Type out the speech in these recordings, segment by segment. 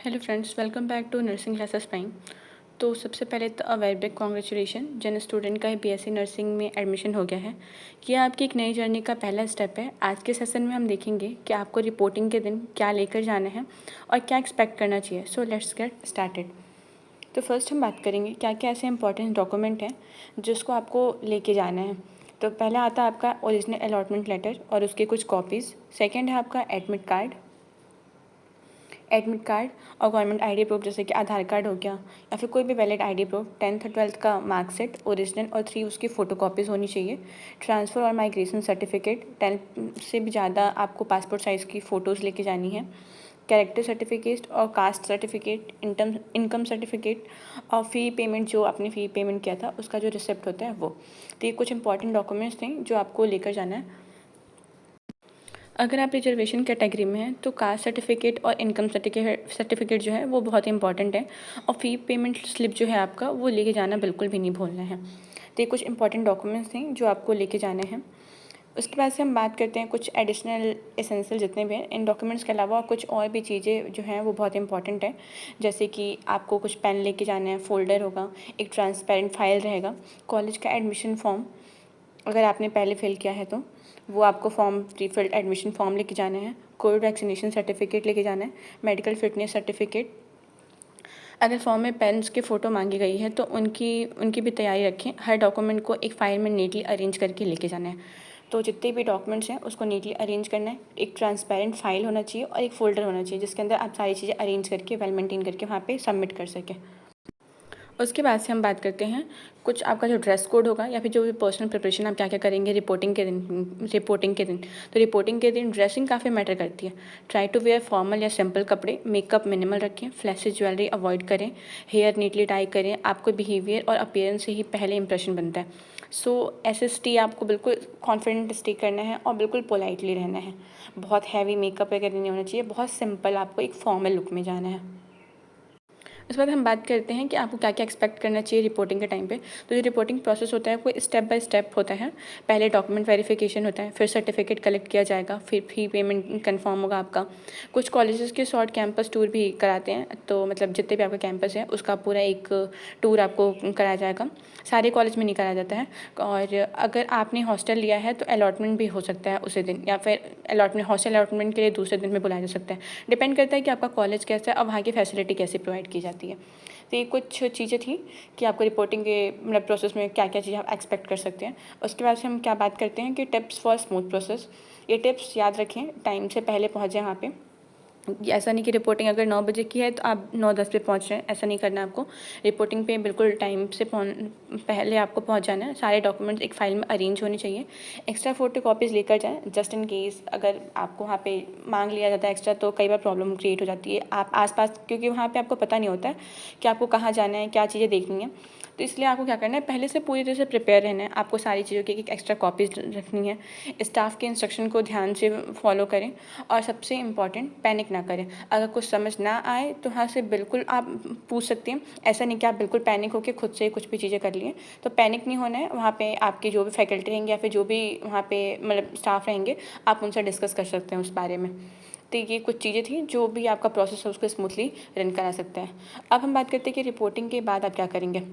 Hello friends, welcome back to nursing classes prime. तो सबसे पहले तो अ वेरी बिग कॉन्ग्रेचुलेशन जिन स्टूडेंट का बीएससी नर्सिंग में एडमिशन हो गया है। ये आपकी एक नई जर्नी का पहला स्टेप है। आज के सेशन में हम देखेंगे कि आपको रिपोर्टिंग के दिन क्या लेकर जाना है और क्या एक्सपेक्ट करना चाहिए। So let's get started. तो फर्स्ट हम बात करेंगे क्या क्या ऐसे इंपॉर्टेंट डॉक्यूमेंट हैं जिसको आपको लेके जाना है। तो पहला आता है आपका ओरिजिनल अलॉटमेंट लेटर और उसके कुछ कॉपीज़। सेकेंड है आपका एडमिट कार्ड और गवर्नमेंट आईडी प्रूफ जैसे कि आधार कार्ड हो गया या फिर कोई भी वैलिड आईडी प्रूफ, 10th और 12th का मार्कशीट ओरिजिनल और 3 उसकी फ़ोटो कॉपीज़ होनी चाहिए। ट्रांसफ़र और माइग्रेशन सर्टिफिकेट, 10 से भी ज़्यादा आपको पासपोर्ट साइज़ की फ़ोटोज़ लेके जानी है। कैरेक्टर सर्टिफिकेट और कास्ट सर्टिफिकेट, इनकम सर्टिफिकेट और फ़ी पेमेंट, जो आपने फ़ी पेमेंट किया था उसका जो रिसिप्ट होता है वो। तो ये कुछ इंपॉर्टेंट डॉक्यूमेंट्स थे जो आपको लेकर जाना है। अगर आप रिजर्वेशन कैटेगरी में हैं तो कास्ट सर्टिफिकेट और इनकम सर्टिफिकेट जो है वो बहुत इंपॉर्टेंट है। और फ़ी पेमेंट स्लिप जो है आपका वो लेके जाना बिल्कुल भी नहीं भूलना है। तो ये कुछ इंपॉर्टेंट डॉक्यूमेंट्स हैं जो आपको लेके जाने हैं। उसके बाद से हम बात करते हैं कुछ एडिशनल एसेंशियल जितने भी हैं इन डॉक्यूमेंट्स के अलावा कुछ और भी चीज़ें जो हैं वो बहुत इंपॉर्टेंट है। जैसे कि आपको कुछ पेन लेके जाना है, फोल्डर होगा, एक ट्रांसपेरेंट फाइल रहेगा, कॉलेज का एडमिशन फॉर्म अगर आपने पहले फिल किया है तो वो आपको form pre filled admission form लेके जाना है, कोविड वैक्सीनेशन सर्टिफिकेट लेके जाना है, मेडिकल फिटनेस सर्टिफिकेट। अगर फॉर्म में पेरेंट्स की फ़ोटो मांगी गई है तो उनकी भी तैयारी रखें। हर डॉक्यूमेंट को एक फ़ाइल में नीटली अरेंज करके लेके जाना है। तो जितने भी डॉक्यूमेंट्स हैं उसको नीटली अरेंज करना है। एक ट्रांसपेरेंट फाइल होना चाहिए और एक फ़ोल्डर होना चाहिए जिसके अंदर आप सारी चीज़ें अरेंज करके वेल मेंटेन करके वहाँ पे सबमिट कर सकें। उसके बाद से हम बात करते हैं कुछ आपका जो ड्रेस कोड होगा या फिर जो भी पर्सनल प्रिपरेशन आप क्या क्या करेंगे रिपोर्टिंग के दिन। तो रिपोर्टिंग के दिन ड्रेसिंग काफ़ी मैटर करती है। ट्राई टू वेयर फॉर्मल या सिंपल कपड़े, मेकअप मिनिमल रखें, फ्लैशी ज्वेलरी अवॉइड करें, हेयर नीटली टाई करें। आपको बिहेवियर और अपीयरेंस से ही पहले इंप्रेशन बनता है। सो एसएसटी आपको बिल्कुल कॉन्फिडेंट स्टे करना है और बिल्कुल पोलाइटली रहना है। बहुत हैवी मेकअप वगैरह नहीं होना चाहिए, बहुत सिंपल आपको एक फॉर्मल लुक में जाना है। उसके बाद हम बात करते हैं कि आपको क्या क्या एक्सपेक्ट करना चाहिए रिपोर्टिंग के टाइम पे। तो जो रिपोर्टिंग प्रोसेस होता है वो स्टेप बाय स्टेप होता है। पहले डॉक्यूमेंट वेरिफिकेशन होता है, फिर सर्टिफिकेट कलेक्ट किया जाएगा, फिर फी पेमेंट कंफर्म होगा आपका। कुछ कॉलेजेस के शॉर्ट कैंपस टूर भी कराते हैं, तो मतलब जितने भी आपका कैंपस है उसका पूरा एक टूर आपको कराया जाएगा। सारे कॉलेज में नहीं कराया जाता है। और अगर आपने हॉस्टल लिया है तो अलॉटमेंट भी हो सकता है उसी दिन, या फिर हॉस्टल अलॉटमेंट के लिए दूसरे दिन में बुलाया जा सकता है। डिपेंड करता है कि आपका कॉलेज कैसा है और वहाँ की फैसिलिटी कैसे प्रोवाइड की जाती है। तो ये कुछ चीज़ें थी कि आपको रिपोर्टिंग के मतलब प्रोसेस में क्या क्या चीज़ें आप एक्सपेक्ट कर सकते हैं। उसके बाद से हम क्या बात करते हैं कि टिप्स फॉर स्मूथ प्रोसेस। ये टिप्स याद रखें, टाइम से पहले पहुँच जाएँ वहाँ पे। ऐसा नहीं कि रिपोर्टिंग अगर 9 बजे की है तो आप 9:10 पे पहुँच रहे हैं, ऐसा नहीं करना है आपको। रिपोर्टिंग पे बिल्कुल टाइम से पहले आपको पहुँच जाना है। सारे डॉक्यूमेंट्स एक फ़ाइल में अरेंज होने चाहिए। एक्स्ट्रा फ़ोटो कॉपीज़ लेकर जाएँ जस्ट इन केस अगर आपको वहाँ पे मांग लिया जाता है एक्स्ट्रा, तो कई बार प्रॉब्लम क्रिएट हो जाती है आप आसपास, क्योंकि वहाँ पे आपको पता नहीं होता है कि आपको कहाँ जाना है, क्या चीज़ें देखनी है। तो इसलिए आपको क्या करना है, पहले से पूरी तरह से प्रिपेयर रहना है। आपको सारी चीज़ों की एक एक्स्ट्रा कॉपीज़ रखनी है। स्टाफ के इंस्ट्रक्शन को ध्यान से फॉलो करें और सबसे इम्पॉर्टेंट पैनिक ना करें। अगर कुछ समझ ना आए तो वहाँ से बिल्कुल आप पूछ सकते हैं। ऐसा नहीं कि आप बिल्कुल पैनिक होकर खुद से कुछ भी चीज़ें कर लिए। तो पैनिक नहीं होना है। वहाँ पे आपके जो भी फैकल्टी रहेंगे या फिर जो भी वहाँ पे मतलब स्टाफ रहेंगे, आप उनसे डिस्कस कर सकते हैं उस बारे में। तो ये कुछ चीज़ें थी जो भी आपका प्रोसेस है उसको स्मूथली रन करा सकते हैं। अब हम बात करते हैं कि रिपोर्टिंग के बाद आप क्या करेंगे।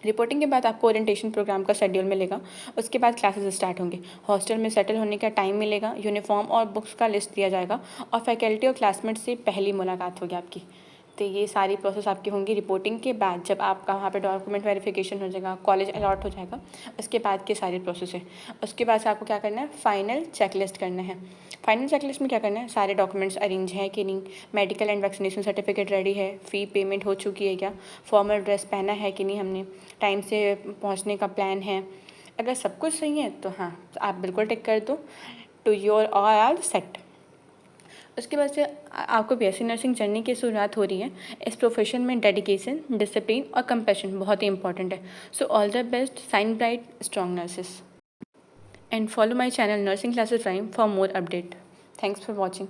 रिपोर्टिंग के बाद आपको ओरिएंटेशन प्रोग्राम का शेड्यूल मिलेगा। उसके बाद क्लासेस स्टार्ट होंगे। हॉस्टल में सेटल होने का टाइम मिलेगा, यूनिफॉर्म और बुक्स का लिस्ट दिया जाएगा और फैकल्टी और क्लासमेट से पहली मुलाकात होगी आपकी। तो ये सारी प्रोसेस आपकी होंगी रिपोर्टिंग के बाद। जब आपका वहाँ पे डॉक्यूमेंट वेरिफिकेशन हो जाएगा, कॉलेज अलॉट हो जाएगा, उसके बाद के सारी प्रोसेस है। उसके बाद से आपको क्या करना है, फाइनल चेकलिस्ट करना है। फाइनल चेकलिस्ट में क्या करना है, सारे डॉक्यूमेंट्स अरेंज हैं कि नहीं, medical and vaccination certificate ready है, फ़ी पेमेंट हो चुकी है क्या, फॉर्मल ड्रेस पहना है कि नहीं हमने, टाइम से पहुँचने का प्लान है। अगर सब कुछ सही है तो हाँ, तो आप बिल्कुल टिक कर दो, टू योर ऑल सेट। उसके बाद से आपको बीएससी नर्सिंग जर्नी की शुरुआत हो रही है। इस प्रोफेशन में डेडिकेशन, डिसिप्लिन और कंपैशन बहुत ही इंपॉर्टेंट है। So all the best, shine bright, strong nurses, and follow my channel nursing classes prime for more update. Thanks for watching.